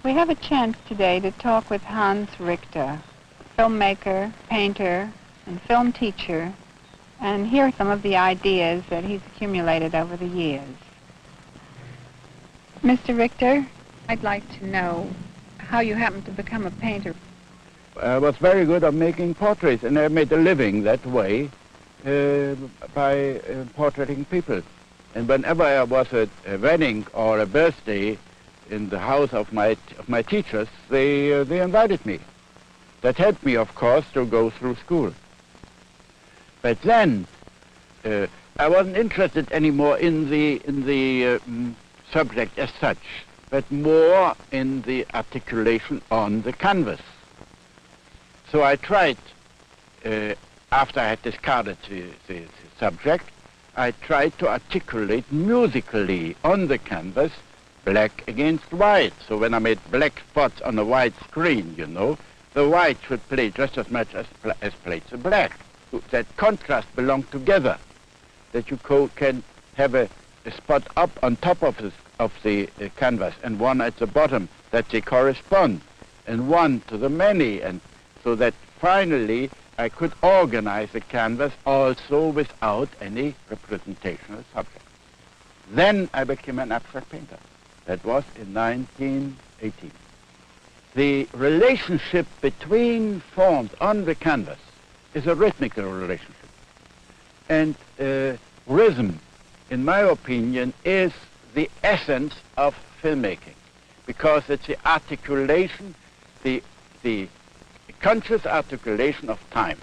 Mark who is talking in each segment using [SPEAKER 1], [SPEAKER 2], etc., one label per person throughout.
[SPEAKER 1] We have a chance today to talk with Hans Richter, filmmaker, painter, and film teacher, and hear some of the ideas that he's accumulated over the years. Mr. Richter, I'd like to know how you happened to become a painter.
[SPEAKER 2] I was very good at making portraits, and I made a living that way by portraiting people. And whenever I was at a wedding or a birthday in the house of my teachers, they invited me. That helped me, of course, to go through school. But then I wasn't interested anymore in the subject as such, but more in the articulation on the canvas. So I tried, after I had discarded the subject, I tried to articulate musically on the canvas black against white. So when I made black spots on a white screen, you know, the white should play just as much as plays the black. So that contrast belong together, that you can have a spot up on top of the canvas and one at the bottom, that they correspond, and one to the many, and so that finally I could organize the canvas also without any representational subject. Then I became an abstract painter. That was in 1918. The relationship between forms on the canvas is a rhythmical relationship. And rhythm, in my opinion, is the essence of filmmaking, because it's the articulation, the conscious articulation of time.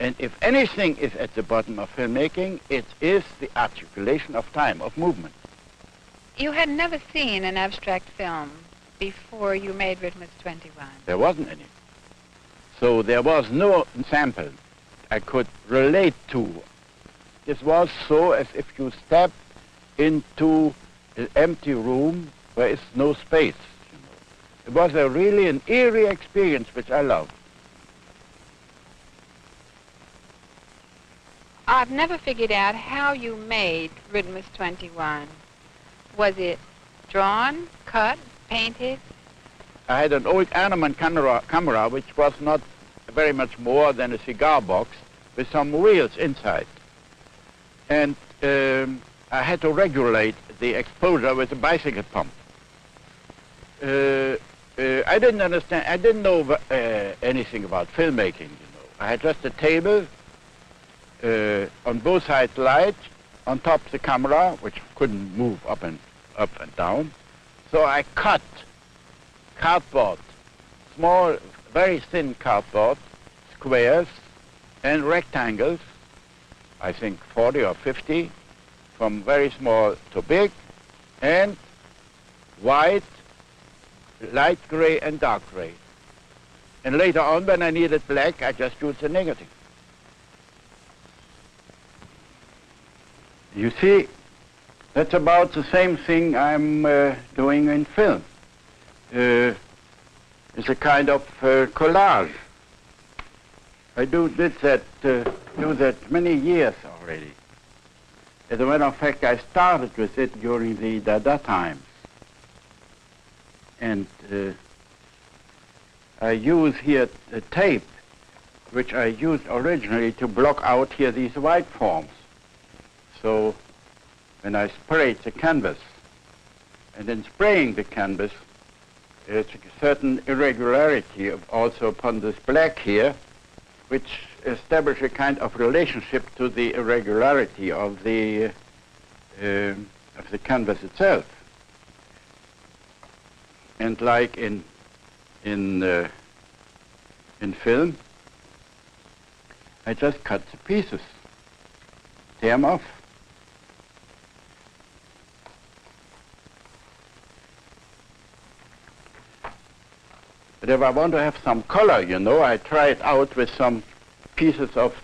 [SPEAKER 2] And if anything is at the bottom of filmmaking, it is the articulation of time, of movement.
[SPEAKER 1] You had never seen an abstract film before you made Rhythmus 21.
[SPEAKER 2] There wasn't any. So there was no sample I could relate to. This was so as if you stepped into an empty room where is no space. It was really an eerie experience, which I love.
[SPEAKER 1] I've never figured out how you made Rhythmus 21. Was it drawn, cut, painted?
[SPEAKER 2] I had an old Arnemann camera, which was not very much more than a cigar box with some wheels inside. And I had to regulate the exposure with a bicycle pump. I didn't understand, I didn't know anything about filmmaking, you know. I had just a table, on both sides light, on top the camera, which couldn't move up and down. So I cut cardboard, small, very thin cardboard, squares and rectangles, I think 40 or 50, from very small to big, and white, light gray and dark gray. And later on, when I needed black, I just used the negative. You see, that's about the same thing I'm doing in film. It's a kind of collage. I do that many years already. As a matter of fact, I started with it during the Dada times. And I use here a tape, which I used originally to block out here these white forms. So when I sprayed the canvas, and in spraying the canvas, there's a certain irregularity also upon this black here, which establish a kind of relationship to the irregularity of the canvas itself. And like in film, I just cut the pieces, tear them off. But if I want to have some color, you know, I try it out with some pieces of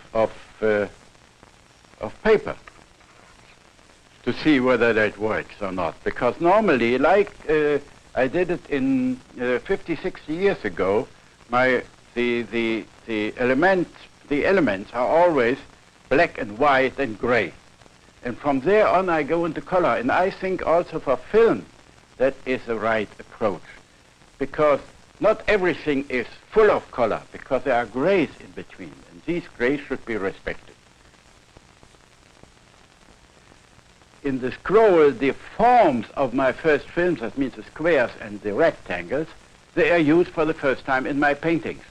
[SPEAKER 2] paper to see whether that works or not. Because normally, like I did it in 50, 60 years ago, the elements are always black and white and gray. And from there on I go into color. And I think also for film that is the right approach. because not everything is full of color, because there are grays in between, and these grays should be respected. In the scroll, the forms of my first films, that means the squares and the rectangles, they are used for the first time in my paintings.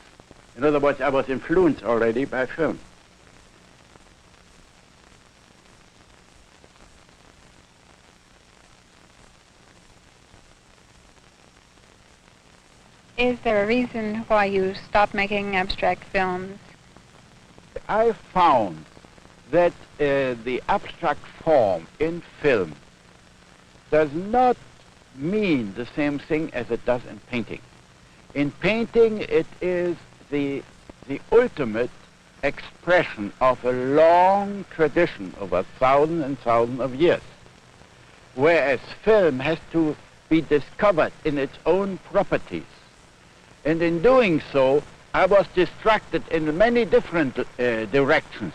[SPEAKER 2] In other words, I was influenced already by film.
[SPEAKER 1] Is there a reason why you stopped making abstract films?
[SPEAKER 2] I found that the abstract form in film does not mean the same thing as it does in painting. In painting, it is the ultimate expression of a long tradition over thousands and thousands of years, whereas film has to be discovered in its own properties. And in doing so, I was distracted in many different directions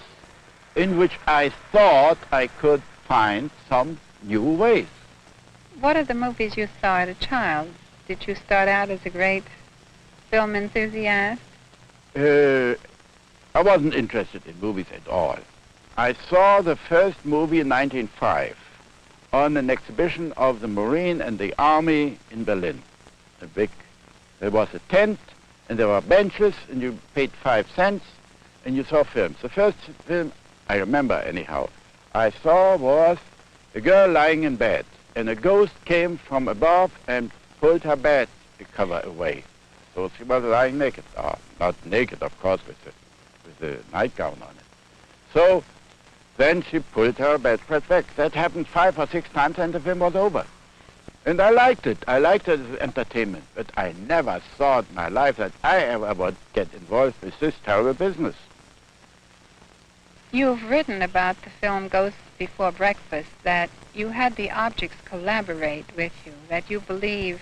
[SPEAKER 2] in which I thought I could find some new ways.
[SPEAKER 1] What are the movies you saw as a child? Did you start out as a great film enthusiast?
[SPEAKER 2] I wasn't interested in movies at all. I saw the first movie in 1905 on an exhibition of the Marine and the Army in Berlin. There was a tent, and there were benches, and you paid 5 cents, and you saw films. The first film I remember anyhow, I saw was a girl lying in bed, and a ghost came from above and pulled her bed cover away. So she was lying naked. Not naked, of course, with a nightgown on it. So then she pulled her bedspread back. That happened 5 or 6 times, and the film was over. And I liked it. I liked it as entertainment. But I never thought in my life that I ever would get involved with this terrible business.
[SPEAKER 1] You've written about the film Ghosts Before Breakfast, that you had the objects collaborate with you, that you believe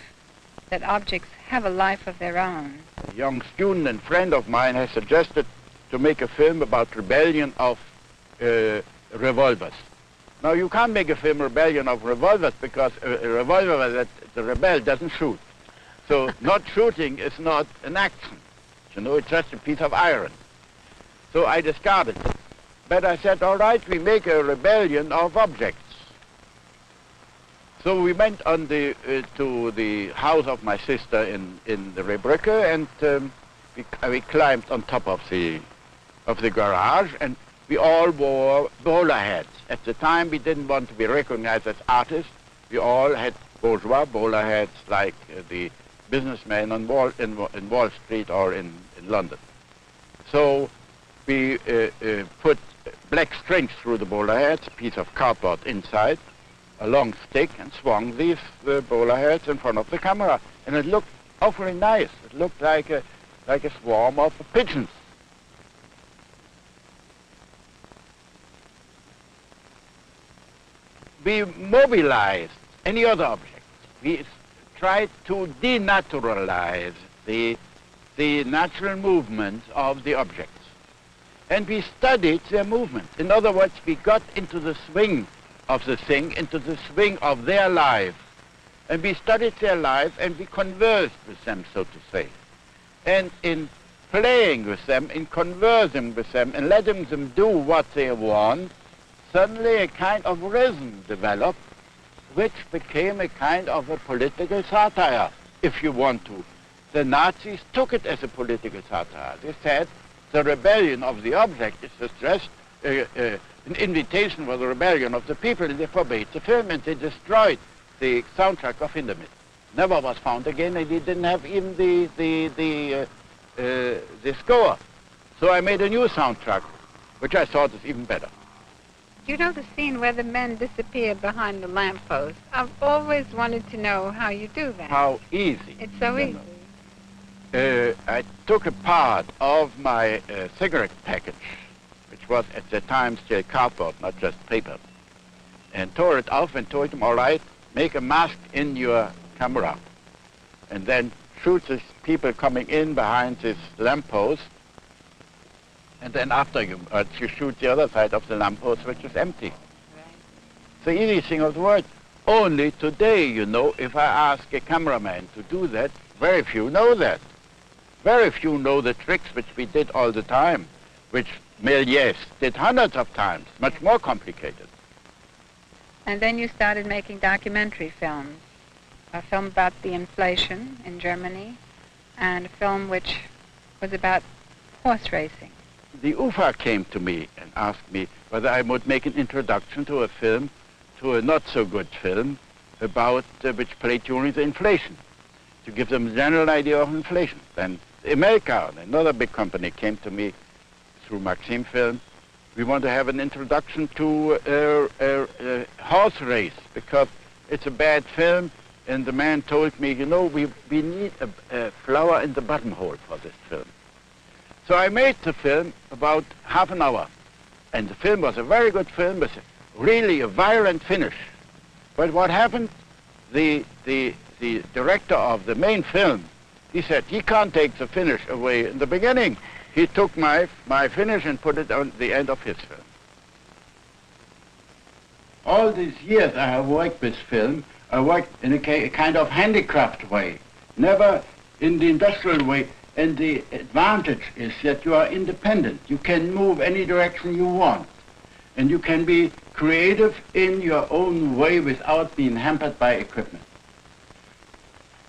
[SPEAKER 1] that objects have a life of their own.
[SPEAKER 2] A young student and friend of mine has suggested to make a film about rebellion of revolvers. Now, you can't make a film rebellion of revolvers because a revolver that the rebel doesn't shoot. So not shooting is not an action. You know, it's just a piece of iron. So I discarded it. But I said, all right, we make a rebellion of objects. So we went on to the house of my sister in the Richter, and we climbed on top of the garage, and we all wore bowler hats. At the time, we didn't want to be recognized as artists. We all had bourgeois bowler hats like the businessmen on in Wall Street or in London. So we put black strings through the bowler hats, a piece of cardboard inside, a long stick, and swung these bowler hats in front of the camera. And it looked awfully nice. It looked like a swarm of pigeons. We mobilized any other object. We tried to denaturalize the natural movements of the objects. And we studied their movement. In other words, we got into the swing of the thing, into the swing of their life. And we studied their life, and we conversed with them, so to say. And in playing with them, in conversing with them, and letting them do what they want, suddenly a kind of rhythm developed, which became a kind of a political satire, if you want to. The Nazis took it as a political satire. They said the rebellion of the object is just an invitation for the rebellion of the people, and they forbade the film, and they destroyed the soundtrack of Hindermit. Never was found again, and they didn't have even the score. So I made a new soundtrack, which I thought is even better.
[SPEAKER 1] You know the scene where the men disappear behind the lamppost? I've always wanted to know how you do that.
[SPEAKER 2] How easy.
[SPEAKER 1] It's so easy.
[SPEAKER 2] I took a part of my cigarette package, which was at the time still cardboard, not just paper, and tore it off and told them, all right, make a mask in your camera, and then shoot these people coming in behind this lamppost, and then after you shoot the other side of the lamppost, which is empty.
[SPEAKER 1] Right.
[SPEAKER 2] It's the easy thing of the world. Only today, you know, if I ask a cameraman to do that, very few know that. Very few know the tricks which we did all the time, which Méliès did hundreds of times, much more complicated.
[SPEAKER 1] And then you started making documentary films, a film about the inflation in Germany, and a film which was about horse racing.
[SPEAKER 2] The UFA came to me and asked me whether I would make an introduction to a film, to a not-so-good film, about which played during the inflation, to give them a general idea of inflation. Then America, another big company, came to me through Maxim Film. We want to have an introduction to a horse race, because it's a bad film, and the man told me, you know, we need a flower in the buttonhole for this film. So I made the film about half an hour, and the film was a very good film with really a violent finish. But what happened, the director of the main film, he said he can't take the finish away in the beginning. He took my finish and put it on the end of his film. All these years I have worked with film, I worked in a kind of handicraft way, never in the industrial way. And the advantage is that you are independent. You can move any direction you want. And you can be creative in your own way without being hampered by equipment.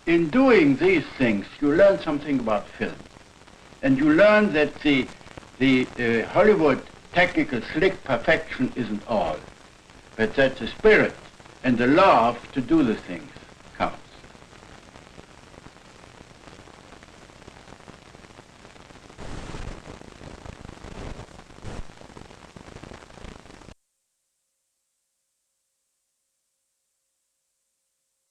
[SPEAKER 2] In doing these things, you learn something about film. And you learn that the Hollywood technical slick perfection isn't all, but that the spirit and the love to do the thing